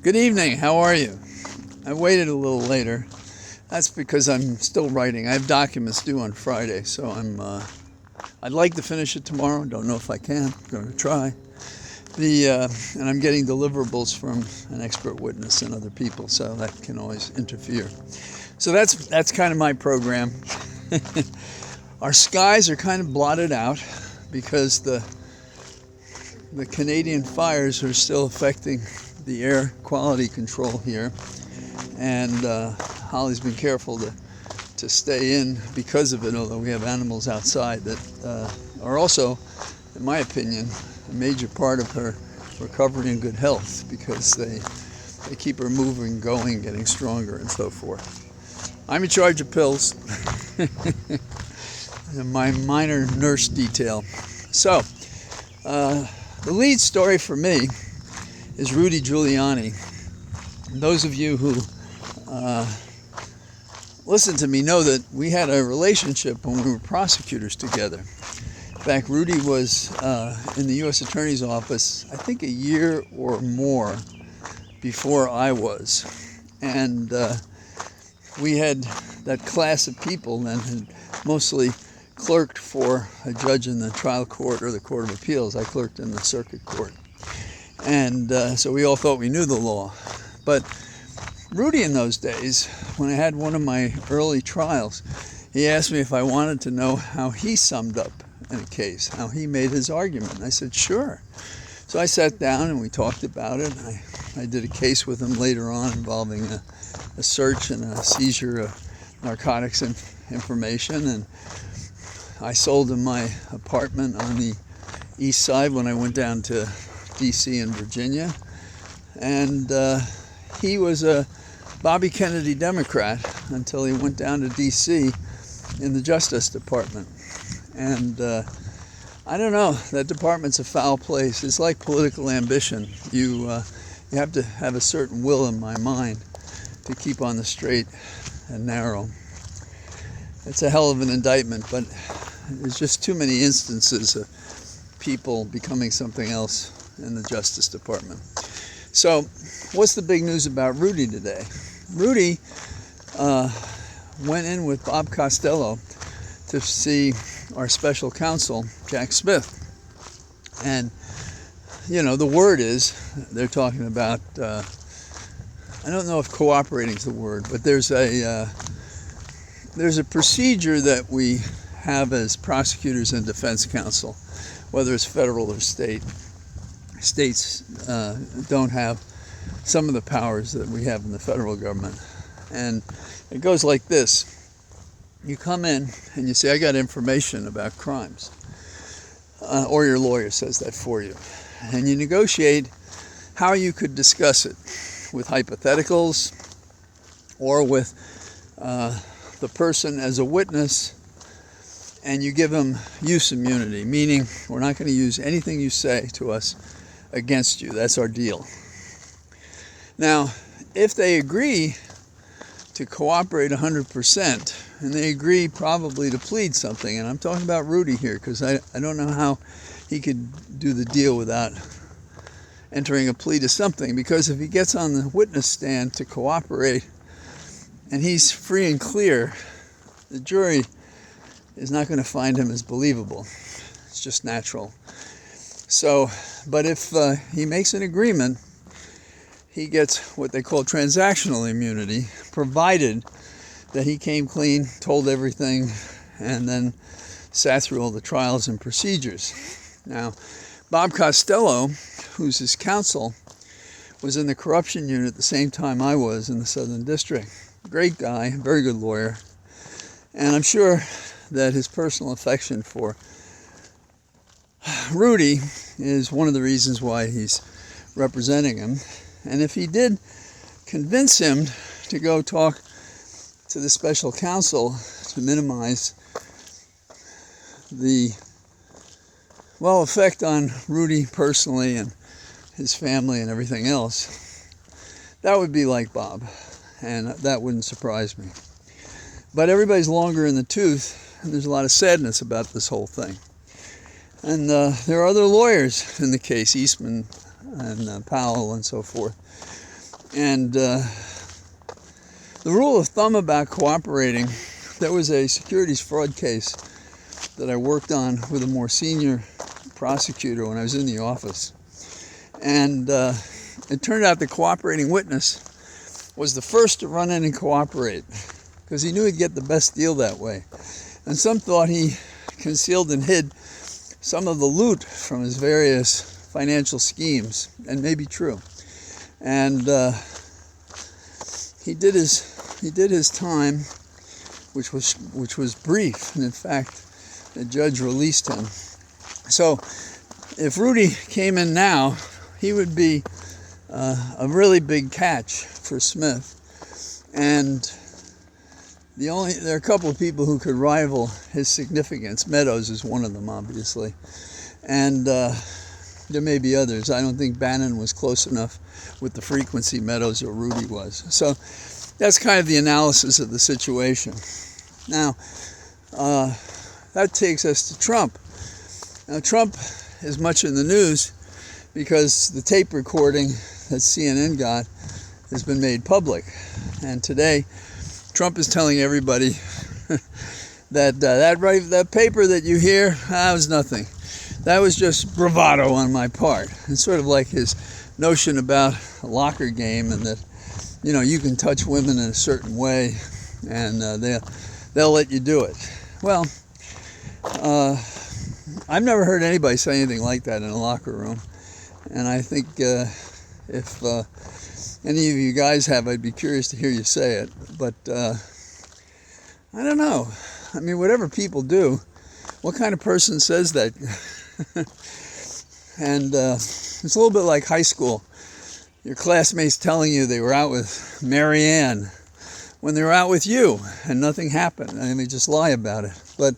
Good evening. How are you? I waited a little later. That's because I'm still writing. I have documents due on Friday, so I'd like to finish it tomorrow. Don't know if I can. I'm going to try. And I'm getting deliverables from an expert witness and other people, so that can always interfere. So that's kind of my program. Our skies are kind of blotted out because the Canadian fires are still affecting the air quality control here, and Holly's been careful to stay in because of it, although we have animals outside that are also, in my opinion, a major part of her recovery and good health, because they keep her moving, going, getting stronger, and so forth. I'm in charge of pills. And my minor nurse detail. So, the lead story for me is Rudy Giuliani. And those of you who listen to me know that we had a relationship when we were prosecutors together. In fact, Rudy was in the U.S. Attorney's Office, I think a year or more before I was. And we had that class of people then had mostly clerked for a judge in the trial court or the Court of Appeals. I clerked in the circuit court. And so we all thought we knew the law. But Rudy, in those days, when I had one of my early trials, he asked me if I wanted to know how he summed up in a case, how he made his argument. And I said, sure. So I sat down and we talked about it. I did a case with him later on involving a search and a seizure of narcotics information. And I sold him my apartment on the east side when I went down to D.C. and Virginia. And he was a Bobby Kennedy Democrat until he went down to D.C. in the Justice Department. And I don't know, that department's a foul place. It's like political ambition. You have to have a certain will, in my mind, to keep on the straight and narrow. It's a hell of an indictment, but there's just too many instances of people becoming something else in the Justice Department. So, what's the big news about Rudy today? Rudy went in with Bob Costello to see our special counsel, Jack Smith. And, you know, the word is, they're talking about, I don't know if cooperating is the word, but there's a procedure that we have as prosecutors and defense counsel, whether it's federal or state. States don't have some of the powers that we have in the federal government. And it goes like this. You come in and you say, I got information about crimes. Or your lawyer says that for you. And you negotiate how you could discuss it with hypotheticals or with the person as a witness, and you give them use immunity, meaning we're not going to use anything you say to us against you. That's our deal. Now, if they agree to cooperate 100%, and they agree probably to plead something, and I'm talking about Rudy here because I don't know how he could do the deal without entering a plea to something, because if he gets on the witness stand to cooperate and he's free and clear, the jury is not going to find him as believable. It's just natural. So, but if he makes an agreement, he gets what they call transactional immunity, provided that he came clean, told everything, and then sat through all the trials and procedures. Now, Bob Costello, who's his counsel, was in the corruption unit at the same time I was in the Southern District. Great guy, very good lawyer. And I'm sure that his personal affection for Rudy is one of the reasons why he's representing him. And if he did convince him to go talk to the special counsel to minimize the, effect on Rudy personally and his family and everything else, that would be like Bob, and that wouldn't surprise me. But everybody's longer in the tooth, and there's a lot of sadness about this whole thing. And there are other lawyers in the case, Eastman and Powell and so forth. And the rule of thumb about cooperating, there was a securities fraud case that I worked on with a more senior prosecutor when I was in the office. And it turned out the cooperating witness was the first to run in and cooperate because he knew he'd get the best deal that way. And some thought he concealed and hid some of the loot from his various financial schemes, and maybe true. And he did his time, which was brief, and in fact, the judge released him. So, if Rudy came in now, he would be a really big catch for Smith, and there are a couple of people who could rival his significance. Meadows is one of them, obviously, and there may be others. I don't think Bannon was close enough with the frequency Meadows or Rudy was. So that's kind of the analysis of the situation. Now, that takes us to Trump. Now, Trump is much in the news because the tape recording that CNN got has been made public. And today, Trump is telling everybody that that paper that you hear, that was nothing. That was just bravado on my part. It's sort of like his notion about a locker game, and that, you know, you can touch women in a certain way and they'll let you do it. Well, I've never heard anybody say anything like that in a locker room, and I think if any of you guys have, I'd be curious to hear you say it. But I don't know. I mean, whatever people do, what kind of person says that? And it's a little bit like high school. Your classmates telling you they were out with Mary Ann when they were out with you and nothing happened, and they just lie about it. But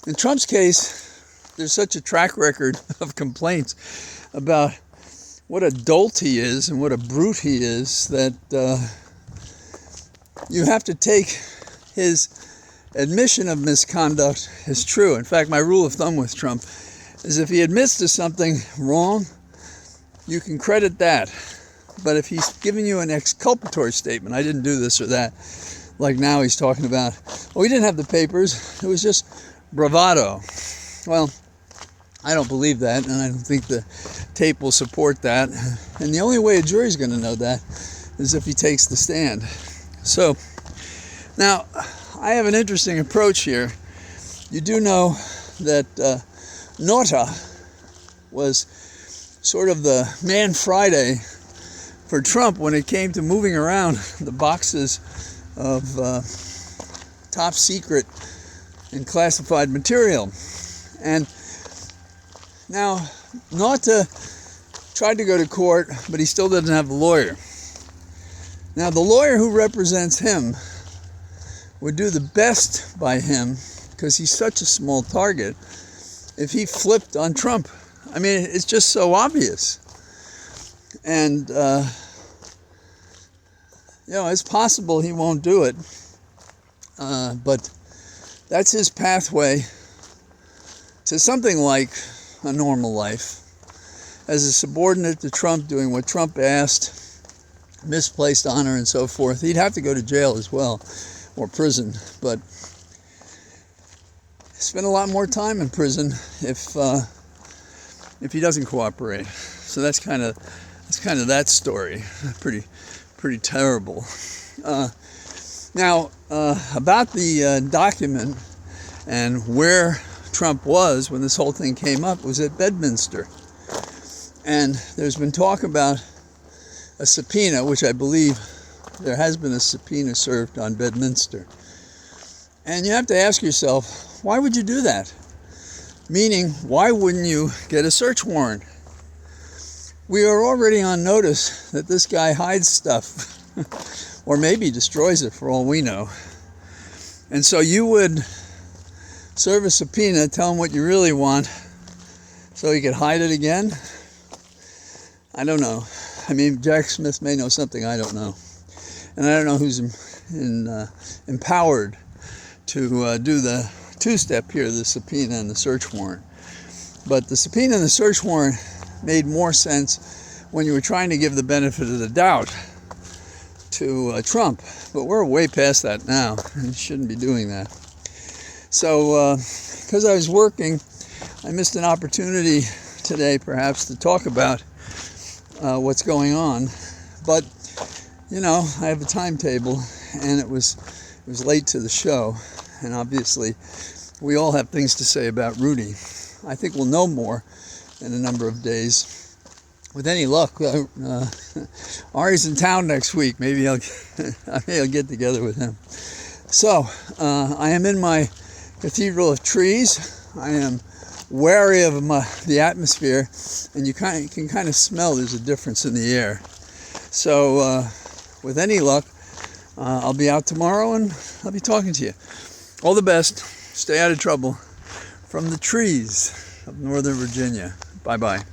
in Trump's case, there's such a track record of complaints about what a dolt he is and what a brute he is that you have to take his admission of misconduct as true. In fact, my rule of thumb with Trump is if he admits to something wrong, you can credit that. But if he's giving you an exculpatory statement, I didn't do this or that, like now he's talking about, well, we didn't have the papers, it was just bravado. Well, I don't believe that, and I don't think the tape will support that. And the only way a jury's going to know that is if he takes the stand. So, now, I have an interesting approach here. You do know that Nauta was sort of the Man Friday for Trump when it came to moving around the boxes of top secret and classified material. And now, Nauta tried to go to court, but he still doesn't have a lawyer. Now, the lawyer who represents him would do the best by him because he's such a small target if he flipped on Trump. I mean, it's just so obvious. And, you know, it's possible he won't do it, but that's his pathway to something like a normal life. As a subordinate to Trump, doing what Trump asked, misplaced honor and so forth, he'd have to go to jail as well, or prison, but spend a lot more time in prison if he doesn't cooperate. So that's kind of that story. Pretty terrible. Now, about the document and where Trump was when this whole thing came up was at Bedminster. And there's been talk about a subpoena, which I believe there has been a subpoena served on Bedminster. And you have to ask yourself, why would you do that? Meaning, why wouldn't you get a search warrant? We are already on notice that this guy hides stuff, or maybe destroys it for all we know. And so you would serve a subpoena, tell him what you really want, so he could hide it again? I don't know. I mean, Jack Smith may know something I don't know. And I don't know who's empowered to do the two-step here, the subpoena and the search warrant. But the subpoena and the search warrant made more sense when you were trying to give the benefit of the doubt to Trump, but we're way past that now, and shouldn't be doing that. So, because I was working, I missed an opportunity today, perhaps, to talk about what's going on. But you know, I have a timetable, and it was late to the show, and obviously, we all have things to say about Rudy. I think we'll know more in a number of days. With any luck, Ari's in town next week. Maybe I'll get together with him. So, I am in my cathedral of trees. I am wary of the atmosphere, and you can kind of smell there's a difference in the air. So, with any luck, I'll be out tomorrow, and I'll be talking to you. All the best. Stay out of trouble from the trees of Northern Virginia. Bye-bye.